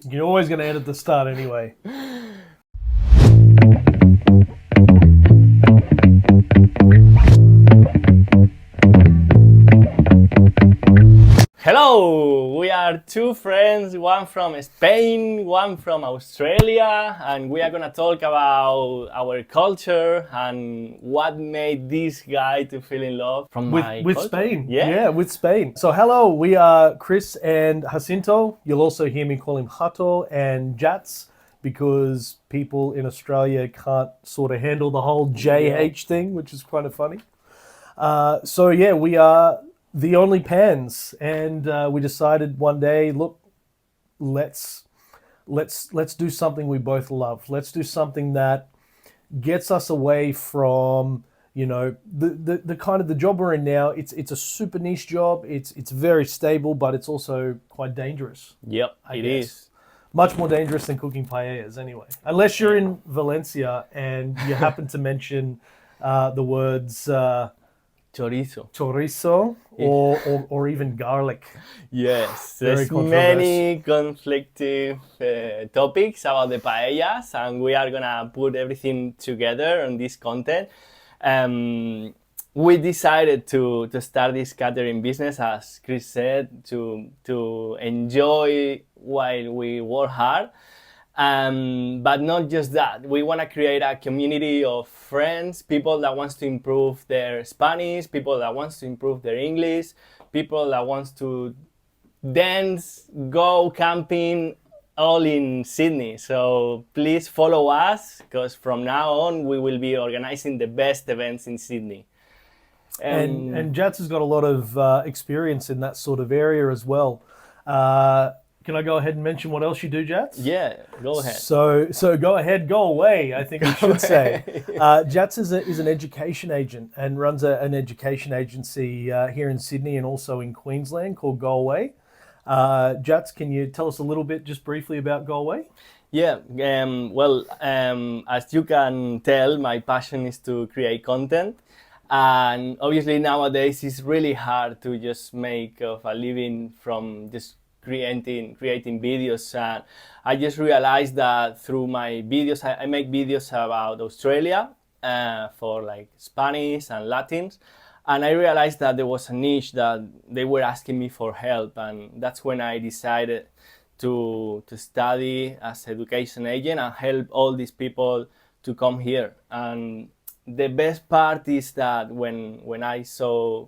You're always going to edit the start anyway. Hello! We are two friends, one from Spain, one from Australia, and we are gonna talk about our culture and what made this guy to fall in love from my With culture. Spain. Yeah. With Spain. So hello, we are Chris and Jacinto. You'll also hear me call him Hato and Jats because people in Australia can't sort of handle the whole JH thing, which is kind of funny. We are the only pans, and we decided one day, look, let's do something we both love. Let's do something that gets us away from the kind of the job we're in now. It's a super niche job. It's very stable, but it's also quite dangerous. Yep, I it guess. is. Much more dangerous than cooking paellas, anyway. Unless you're in Valencia and you happen to mention the words chorizo or even garlic. Yes, Very there's controversial. many conflicting topics about the paellas, and we are gonna put everything together on this content. We decided to start this catering business, as Chris said, to enjoy while we work hard. But not just that. We want to create a community of friends, people that wants to improve their Spanish, people that wants to improve their English, people that wants to dance, go camping, all in Sydney. So please follow us, because from now on we will be organizing the best events in Sydney. And Jats has got a lot of experience in that sort of area as well. Can I go ahead and mention what else you do, Jats? Yeah, go ahead. So go ahead, go away, I think we should say. Jats is an education agent and runs an education agency here in Sydney and also in Queensland called Go Away. Jats, can you tell us a little bit just briefly about Go Away? Yeah, as you can tell, my passion is to create content. And obviously nowadays it's really hard to just make of a living from just creating videos. And I just realized that through my videos, I make videos about Australia for like Spanish and Latins. And I realized that there was a niche that they were asking me for help. And that's when I decided to study as education agent and help all these people to come here. And the best part is that when I saw,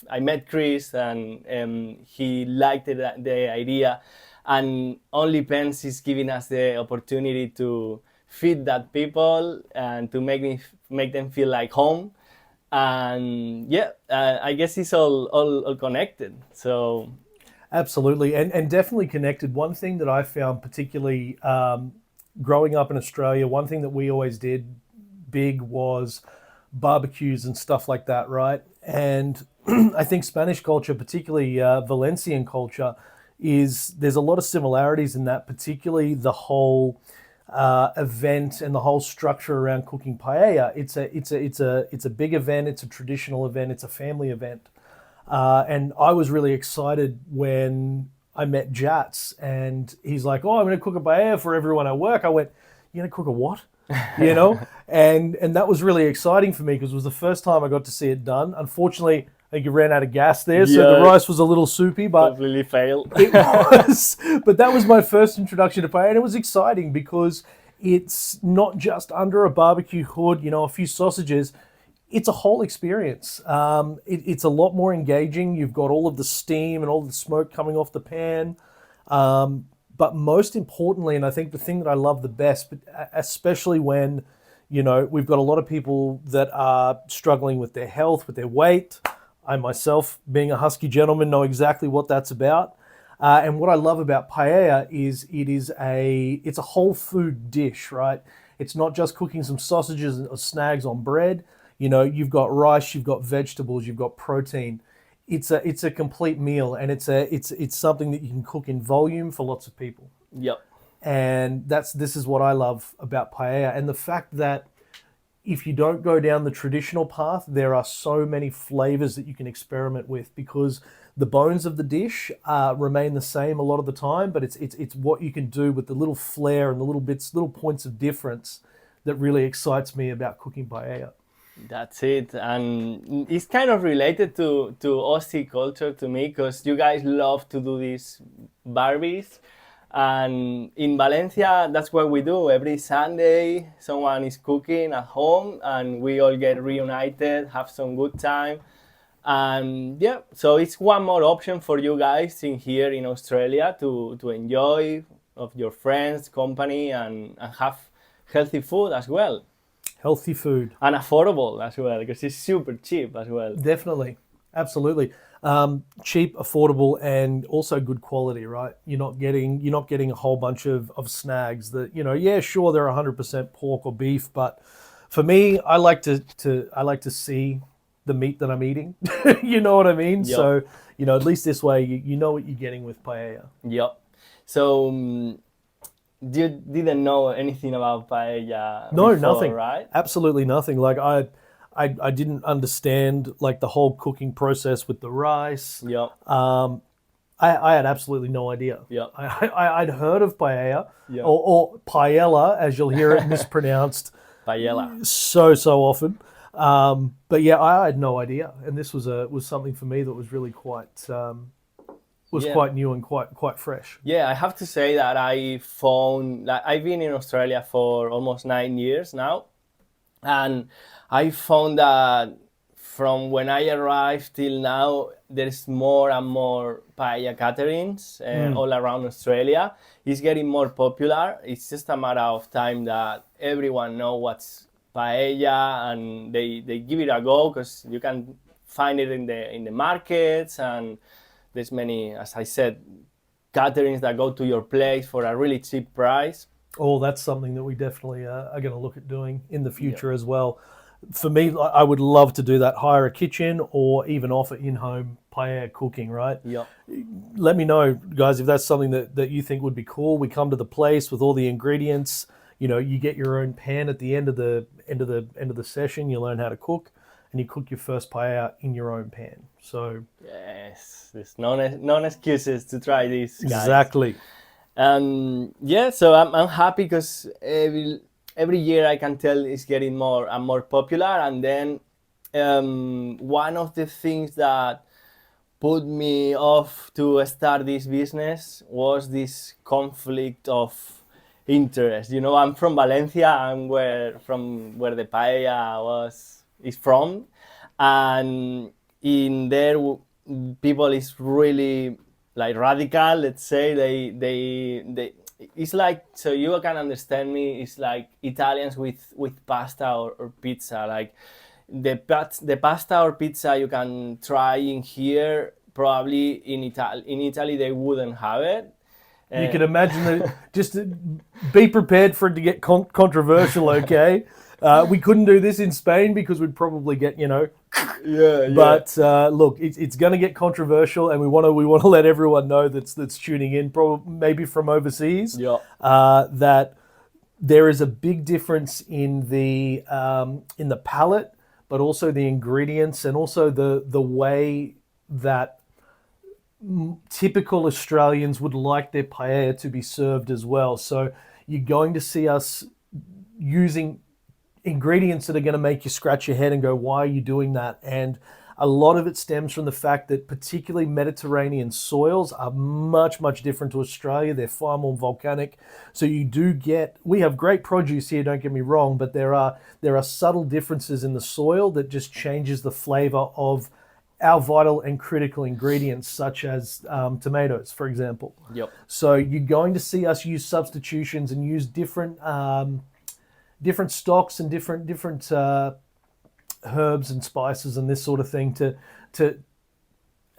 I met Chris and he liked the idea, and OnlyPens is giving us the opportunity to feed that people and to make them feel like home. And I guess it's all connected. So Absolutely, and definitely connected. One thing that I found particularly growing up in Australia, one thing that we always did big was barbecues and stuff like that, right? And I think Spanish culture, particularly Valencian culture, there's a lot of similarities in that, particularly the whole event and the whole structure around cooking paella. It's a big event. It's a traditional event. It's a family event. And I was really excited when I met Jats, and he's like, "Oh, I'm going to cook a paella for everyone at work." I went, "You're going to cook a what?" And that was really exciting for me because it was the first time I got to see it done. Unfortunately, I think you ran out of gas there, so the rice was a little soupy, but completely failed. it was. But that was my first introduction to paella, and it was exciting because it's not just under a barbecue hood, a few sausages. It's a whole experience. It's a lot more engaging. You've got all of the steam and all the smoke coming off the pan. But most importantly, and I think the thing that I love the best, but especially when, we've got a lot of people that are struggling with their health, with their weight. I myself, being a husky gentleman, know exactly what that's about. And what I love about paella is it's a whole food dish, right? It's not just cooking some sausages or snags on bread. You've got rice, you've got vegetables, you've got protein. It's a complete meal, and it's something that you can cook in volume for lots of people. Yep. And this is what I love about paella, and the fact that if you don't go down the traditional path, there are so many flavors that you can experiment with, because The bones of the dish remain the same a lot of the time, but it's what you can do with the little flair and the little bits, little points of difference that really excites me about cooking paella. That's it, and it's kind of related to Aussie culture to me because you guys love to do these barbecues, and in Valencia that's what we do every Sunday. Someone is cooking at home, and we all get reunited, have some good time, and yeah. So it's one more option for you guys in here in Australia to enjoy of your friends' company and have healthy food as well. Healthy food. And affordable as well because it's super cheap as well. Definitely. Absolutely. Cheap, affordable, and also good quality, right? You're not getting a whole bunch of snags that, yeah, sure, they're 100% pork or beef, but for me, I like to see the meat that I'm eating. You know what I mean? Yep. So, at least this way you know what you're getting with paella. Yep. So you didn't know anything about paella No, before, nothing. right? Absolutely nothing. Like I didn't understand like the whole cooking process with the rice. Yep. I had absolutely no idea. Yep. I'd heard of paella Yep. or paella, as you'll hear it mispronounced Paella. so often. But yeah, I had no idea, and this was something for me that was really quite Yeah. quite new and quite fresh. Yeah, I have to say that I found that I've been in Australia for almost 9 years now, and I found that from when I arrived till now, there's more and more paella caterings all around Australia. It's getting more popular. It's just a matter of time that everyone knows what's paella, and they give it a go because you can find it in the markets, and there's many, as I said, caterings that go to your place for a really cheap price. Oh, that's something that we definitely are going to look at doing in the future as well. For me, I would love to do that. Hire a kitchen or even offer in-home paella cooking, right? Yeah. Let me know, guys, if that's something that you think would be cool. We come to the place with all the ingredients. You get your own pan at the end of the session. You learn how to cook, and you cook your first paella in your own pan. So Yes, there's no excuses to try this, guys. exactly. Yeah, so I'm happy because every year I can tell it's getting more and more popular. And then one of the things that put me off to start this business was this conflict of interest. I'm from Valencia, I'm from where the paella is from, and in there people is really like radical. Let's say they it's like, so you can understand me, it's like Italians with pasta or pizza. Like the pasta or pizza you can try in here, probably in Italy they wouldn't have it. You can imagine that. Just be prepared for it to get controversial, okay? We couldn't do this in Spain because we'd probably get, Yeah. But look, it's going to get controversial, and we want to let everyone know that's tuning in, probably maybe from overseas, Yeah. that there is a big difference in the palate, but also the ingredients, and also the way that typical Australians would like their paella to be served as well. So you're going to see us using ingredients that are going to make you scratch your head and go, why are you doing that? And a lot of it stems from the fact that particularly Mediterranean soils are much, much different to Australia. They're far more volcanic. So we have great produce here, don't get me wrong, but there are subtle differences in the soil that just changes the flavor of our vital and critical ingredients, such as tomatoes, for example. Yep. So you're going to see us use substitutions and use different stocks and different herbs and spices and this sort of thing to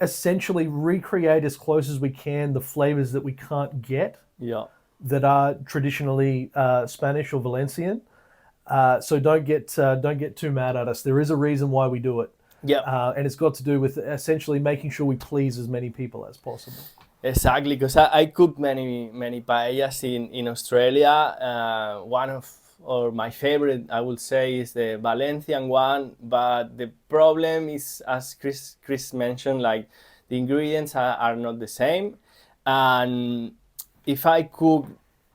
essentially recreate as close as we can the flavors that we can't get. Yeah. That are traditionally Spanish or Valencian. So don't get too mad at us. There is a reason why we do it. Yeah. And it's got to do with essentially making sure we please as many people as possible. Exactly, because I cook many paellas in Australia. One of my favorite, I would say, is the Valencian one. But the problem is, as Chris mentioned, like the ingredients are not the same. And if I cook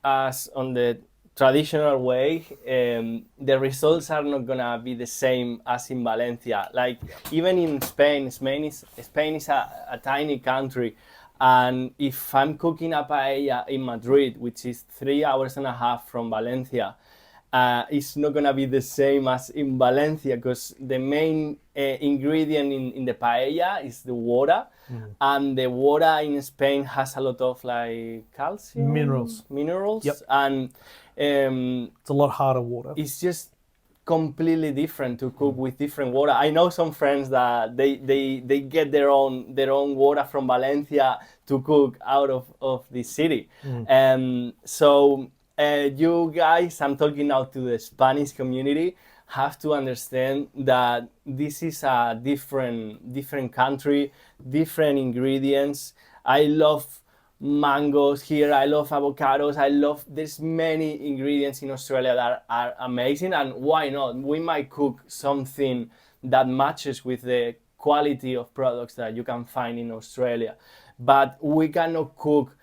as on the traditional way, the results are not gonna be the same as in Valencia. Like even in Spain, Spain is a tiny country, and if I'm cooking a paella in Madrid, which is 3 hours and a half from Valencia, it's not gonna be the same as in Valencia because the main ingredient in the paella is the water, and the water in Spain has a lot of like calcium, minerals, Yep. and It's a lot harder water. it's just completely different to cook with different water. I know some friends that they get their own water from Valencia to cook out of the city. So you guys, I'm talking now to the Spanish community, have to understand that this is a different country, different ingredients. I love mangoes here, I love avocados, there's many ingredients in Australia that are amazing, and why not? We might cook something that matches with the quality of products that you can find in Australia. But we cannot cook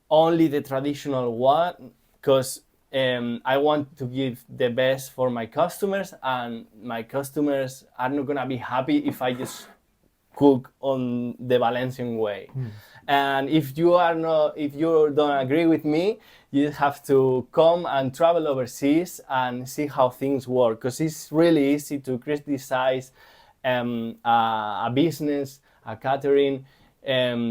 only the traditional one because I want to give the best for my customers, and my customers are not gonna be happy if I just cook on the Valencian way. And if you don't agree with me, you have to come and travel overseas and see how things work, because it's really easy to criticize a business, a catering,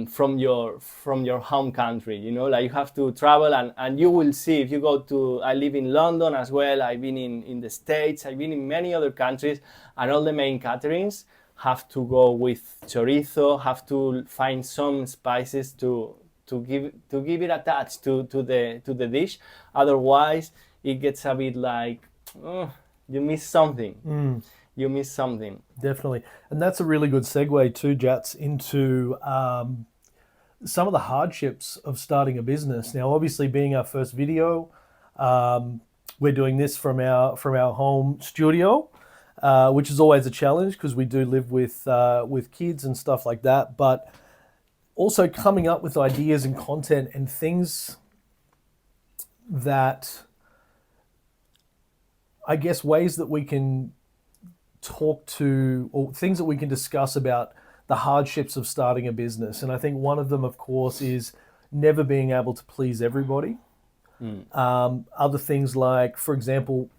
from your home country. You know, like you have to travel, and you will see. If you go to, I live in London as well, I've been in the States, I've been in many other countries, and all the main caterings have to go with chorizo, have to find some spices to give it a touch to the dish. Otherwise, it gets a bit like, you miss something. You miss something. Definitely. And that's a really good segue too, Jats, into some of the hardships of starting a business. Now, obviously, being our first video, we're doing this from our home studio, which is always a challenge because we do live with kids and stuff like that. But also coming up with ideas and content and things that, I guess, ways that we can talk to, or things that we can discuss about the hardships of starting a business. And I think one of them, of course, is never being able to please everybody. Other things like, for example,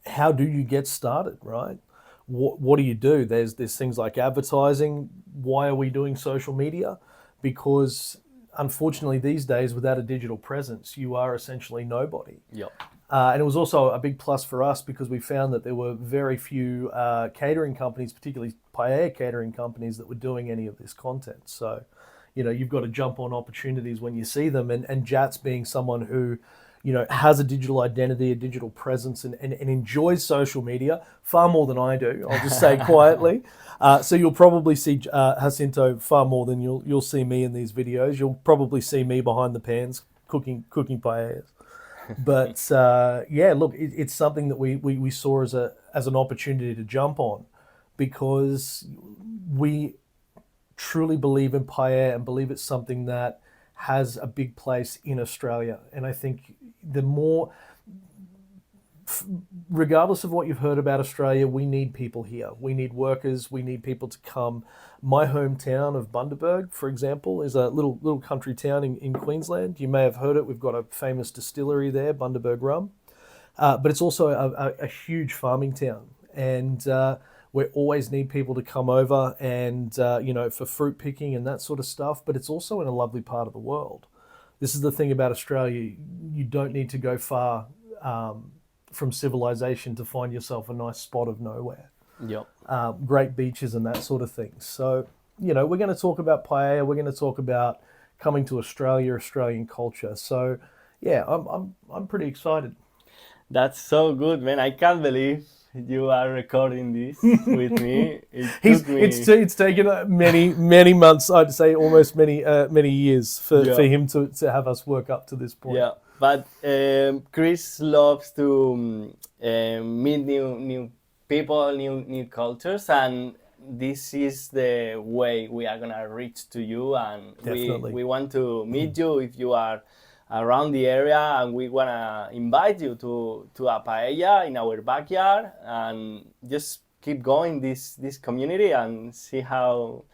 how do you get started, right? What do you do? There's things like advertising. Why are we doing social media? Because unfortunately these days, without a digital presence, you are essentially nobody. Yep. And it was also a big plus for us because we found that there were very few catering companies, particularly paella catering companies, that were doing any of this content. So, you know, you've got to jump on opportunities when you see them. And Jats being someone who, you know, has a digital identity, a digital presence, and enjoys social media far more than I do, I'll just say quietly. So you'll probably see Jacinto far more than you'll see me in these videos. You'll probably see me behind the pans cooking paellas. But yeah, look, it's something that we saw as an opportunity to jump on, because we truly believe in paella and believe it's something that has a big place in Australia. And I think the more, regardless of what you've heard about Australia, we need people here. We need workers. We need people to come. My hometown of Bundaberg, for example, is a little country town in Queensland. You may have heard it. We've got a famous distillery there, Bundaberg Rum. But it's also a huge farming town. And we always need people to come over and, you know, for fruit picking and that sort of stuff. But it's also in a lovely part of the world. This is the thing about Australia. You don't need to go far from civilization to find yourself a nice spot of nowhere. Yep. Great beaches and that sort of thing. So, you know, we're going to talk about paella. We're going to talk about coming to Australia, Australian culture. So, yeah, I'm pretty excited. That's so good, man. I can't believe you are recording this with me. It's taken many months, I'd say almost many years for him to have us work up to this point. Yeah, but Chris loves to meet new people, new cultures, and this is the way we are gonna reach to you, and Definitely. we want to meet you if you are around the area, and we wanna invite you to a paella in our backyard, and just keep going this community and see how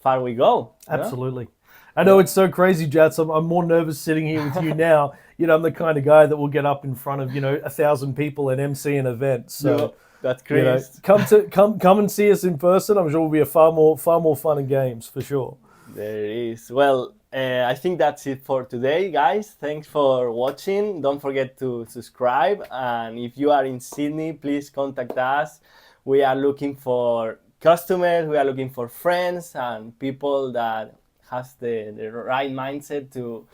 far we go. you know? Absolutely. I know it's so crazy, Jats. I'm more nervous sitting here with you now. I'm the kind of guy that will get up in front of 1,000 people and MC an event. So Yeah, that's Chris. come and see us in person. I'm sure it'll be a far more fun and games for sure. There is. Well, I think that's it for today, guys. Thanks for watching. Don't forget to subscribe. And if you are in Sydney, please contact us. We are looking for customers, we are looking for friends and people that has the right mindset to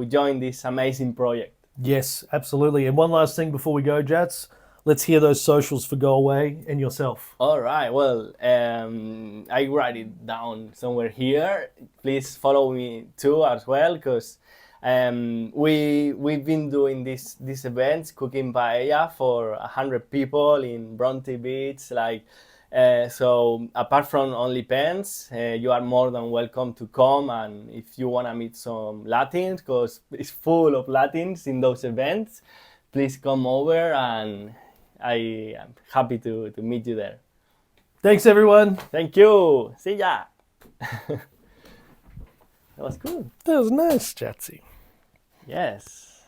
join this amazing project. Yes, absolutely. And one last thing before we go, Jats. Let's hear those socials for Go Away and yourself. All right. Well, I write it down somewhere here. Please follow me too as well, because we've been doing these events, cooking paella for 100 people in Bronte Beach. So apart from only pens, you are more than welcome to come. And if you want to meet some Latins, because it's full of Latins in those events, please come over, and I am happy to meet you there. Thanks, everyone. Thank you. See ya. That was good. That was nice, Jatsy. Yes.